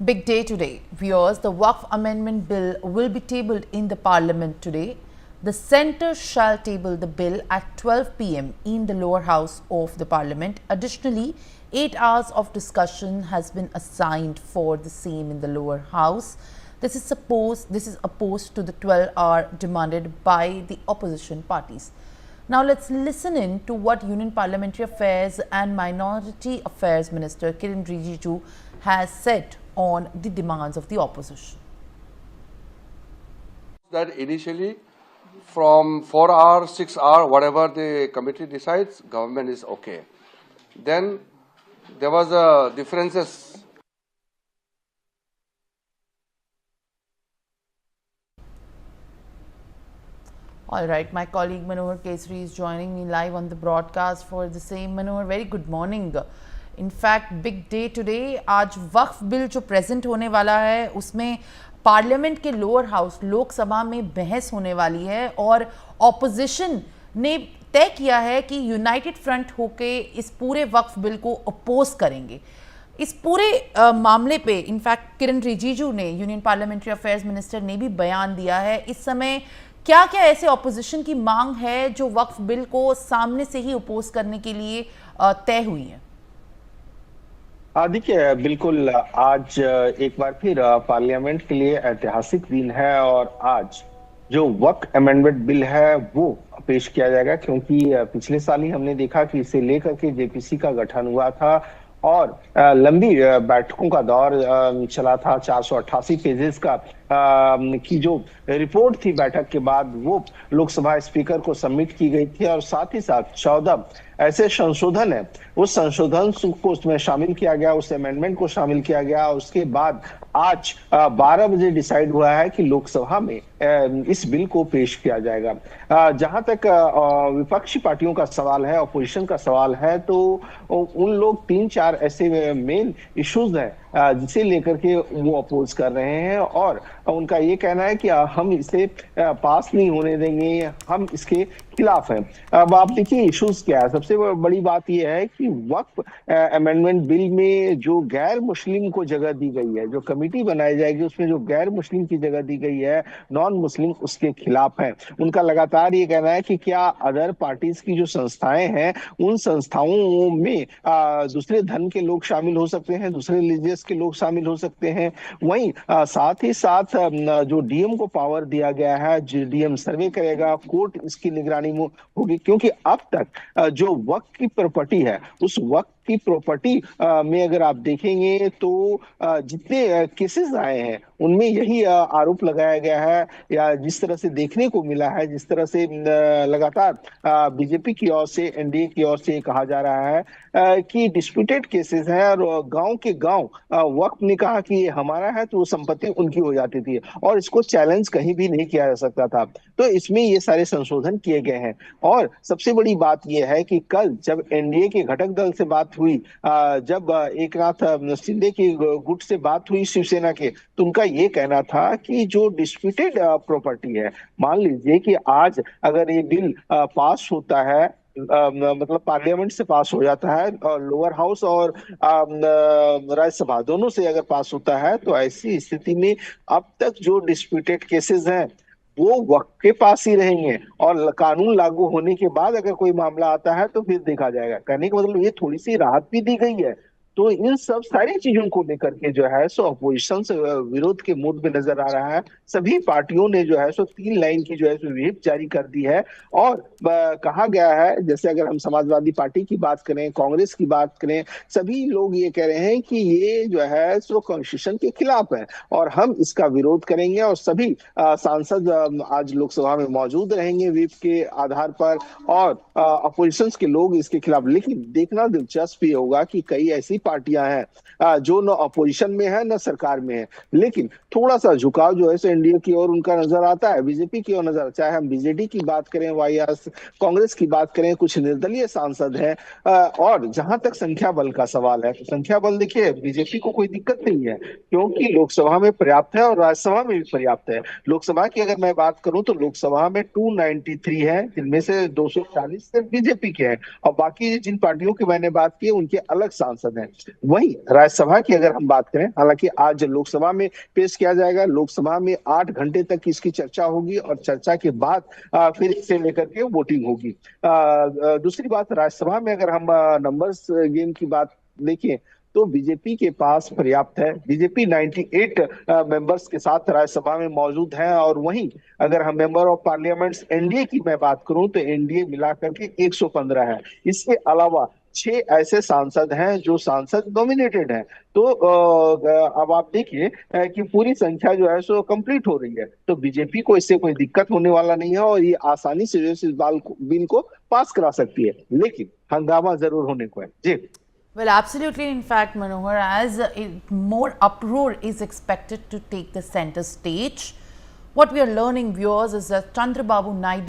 Big day today, viewers. The Waqf Amendment Bill will be tabled in the Parliament today. The Centre shall table the bill at 12 p.m. in the lower house of the Parliament. Additionally, 8 hours of discussion has been assigned for the same in the lower house. This is opposed to the 12-hour demanded by the opposition parties. Now let's listen in to what Union Parliamentary Affairs and Minority Affairs Minister Kiren Rijiju has said on the demands of the opposition. That initially from 4 hours, 6 hours, whatever the committee decides, government is okay. Then there was differences. All right, my colleague Manohar Kesri is joining me live on the broadcast for the same. Manohar, very good morning. In fact, big day today. आज वक्फ bill जो present होने वाला है उसमें parliament के lower house Lok Sabha में बहस होने वाली है और ऑपोजिशन ने तय किया है कि यूनाइटेड फ्रंट होके इस पूरे वक्फ बिल को अपोज करेंगे। इस पूरे मामले पे इनफैक्ट किरण रिजिजू ने, यूनियन पार्लियामेंट्री अफेयर्स मिनिस्टर ने भी बयान दिया है। इस समय क्या क्या ऐसे ऑपोजिशन की मांग है जो वक्फ बिल को सामने से ही अपोज करने के लिए तय हुई है? देखिए, बिल्कुल आज एक बार फिर पार्लियामेंट के लिए ऐतिहासिक दिन है और आज जो वक्फ अमेंडमेंट बिल है वो पेश किया जाएगा, क्योंकि पिछले साल ही हमने देखा कि इसे लेकर के जेपीसी का गठन हुआ था और लंबी बैठकों का दौर चला था। 488 पेजेस का की जो रिपोर्ट थी बैठक के बाद वो लोकसभा स्पीकर को सबमिट की गई थी और साथ ही साथ 14 ऐसे संशोधन है, उस संशोधन को उसमें शामिल किया गया, उस अमेंडमेंट को शामिल किया गया। उसके बाद आज 12 बजे डिसाइड हुआ है कि लोकसभा में इस बिल को पेश किया जाएगा। जहां तक विपक्षी पार्टियों का सवाल है, अपोजिशन का सवाल है, तो उन लोग 3-4 ऐसे मेन इश्यूज हैं जिसे लेकर के वो अपोज कर रहे हैं और उनका ये कहना है कि हम इसे पास नहीं होने देंगे, हम इसके खिलाफ हैं। अब आप देखिए इश्यूज क्या है। सबसे बड़ी बात यह है कि वक्फ अमेंडमेंट बिल में जो गैर मुस्लिम को जगह दी गई है, जो कमेटी बनाई जाएगी उसमें जो गैर मुस्लिम की जगह दी गई है, नॉन मुस्लिम उसके खिलाफ है। उनका लगातार ये कहना है कि क्या अदर पार्टीज की जो संस्थाएं हैं उन संस्थाओं में दूसरे धर्म के लोग शामिल हो सकते हैं, दूसरे रिलीजियस के लोग शामिल हो सकते हैं। वहीं साथ ही साथ जो डीएम को पावर दिया गया है, डीएम सर्वे करेगा, कोर्ट इसकी निगरानी में होगी, क्योंकि अब तक जो वक्फ की प्रॉपर्टी है उस वक्फ की प्रॉपर्टी में अगर आप देखेंगे तो जितने केसेस आए हैं उनमें यही आरोप लगाया गया है, या जिस तरह से देखने को मिला है, जिस तरह से लगातार बीजेपी की ओर से, एनडीए की ओर से कहा जा रहा है कि डिस्प्यूटेड केसेस हैं और गांव के गांव वक्फ ने कहा कि ये हमारा है तो वो संपत्ति उनकी हो जाती थी और इसको चैलेंज कहीं भी नहीं किया जा सकता था। तो इसमें ये सारे संशोधन किए गए हैं। और सबसे बड़ी बात यह है कि कल जब एनडीए के घटक दल से बात हुई, जब एकनाथ शिंदे की गुट से बात हुई शिवसेना के, तो उनका ये कहना था कि जो डिस्प्यूटेड प्रॉपर्टी है, मान लीजिए कि आज अगर ये बिल पास होता है, मतलब पार्लियामेंट से पास हो जाता है और लोअर हाउस और राज्यसभा दोनों से अगर पास होता है, तो ऐसी स्थिति में अब तक जो डिस्प्यूटेड केसेस हैं वो वक्त के पास ही रहेंगे और कानून लागू होने के बाद अगर कोई मामला आता है तो फिर देखा जाएगा। कहने का मतलब ये थोड़ी सी राहत भी दी गई है। तो इन सब सारी चीजों को लेकर के जो है सो अपोजिशन से विरोध के मूड में नजर आ रहा है। सभी पार्टियों ने जो है सो 3 लाइन की जो है सो व्हिप जारी कर दी है और कहा गया है, जैसे अगर हम समाजवादी पार्टी की बात करें, कांग्रेस की बात करें, सभी लोग ये कह रहे हैं कि ये जो है सो कॉन्स्टिट्यूशन के खिलाफ है और हम इसका विरोध करेंगे और सभी सांसद आज लोकसभा में मौजूद रहेंगे व्हिप के आधार पर और अपोजिशन के लोग इसके खिलाफ। लेकिन देखना दिलचस्प ये होगा कि कई ऐसी पार्टियां हैं जो न अपोजिशन में है न सरकार में है, लेकिन थोड़ा सा झुकाव जो है सो एनडीए की ओर उनका नजर आता है, बीजेपी की ओर नजर, चाहे हम बीजेडी की बात करें, वाईएस कांग्रेस की बात करें, कुछ निर्दलीय सांसद हैं। और जहां तक संख्या बल का सवाल है, तो संख्या बल देखिए बीजेपी को कोई दिक्कत नहीं है, क्योंकि लोकसभा में पर्याप्त है और राज्यसभा में भी पर्याप्त है। लोकसभा की अगर मैं बात करूं तो लोकसभा में 293 है, जिनमें से 240 सिर्फ बीजेपी के हैं और बाकी जिन पार्टियों की मैंने बात की उनके अलग सांसद हैं। वहीं राज्यसभा की अगर हम बात करें, हालांकि आज लोकसभा में पेश किया जाएगा, लोकसभा में 8 घंटे तक इसकी चर्चा होगी और चर्चा के बाद फिर इसे लेकर के वोटिंग होगी। दूसरी बात, राज्यसभा में अगर हम नंबर्स गेम की बात देखें तो बीजेपी के पास पर्याप्त है। बीजेपी 98 मेंबर्स के साथ राज्यसभा में मौजूद है, और वहीं अगर हम मेंबर ऑफ पार्लियामेंट्स एनडीए की मैं बात करूं तो एनडीए मिलाकर के 115 है। इसके अलावा 6 ऐसे सांसद हैं जो सांसद नॉमिनेटेड हैं। तो अब आप देखिए कि पूरी संख्या जो है सो कंप्लीट हो रही है, तो बीजेपी को इससे कोई दिक्कत होने वाला नहीं है और ये आसानी से जो है इस बिल को पास करा सकती है, लेकिन हंगामा जरूर होने को है जी। Well, absolutely. In fact, Manohar, as more uproar is expected to take the center stage, what we are learning, viewers, is that Chandrababu Naidu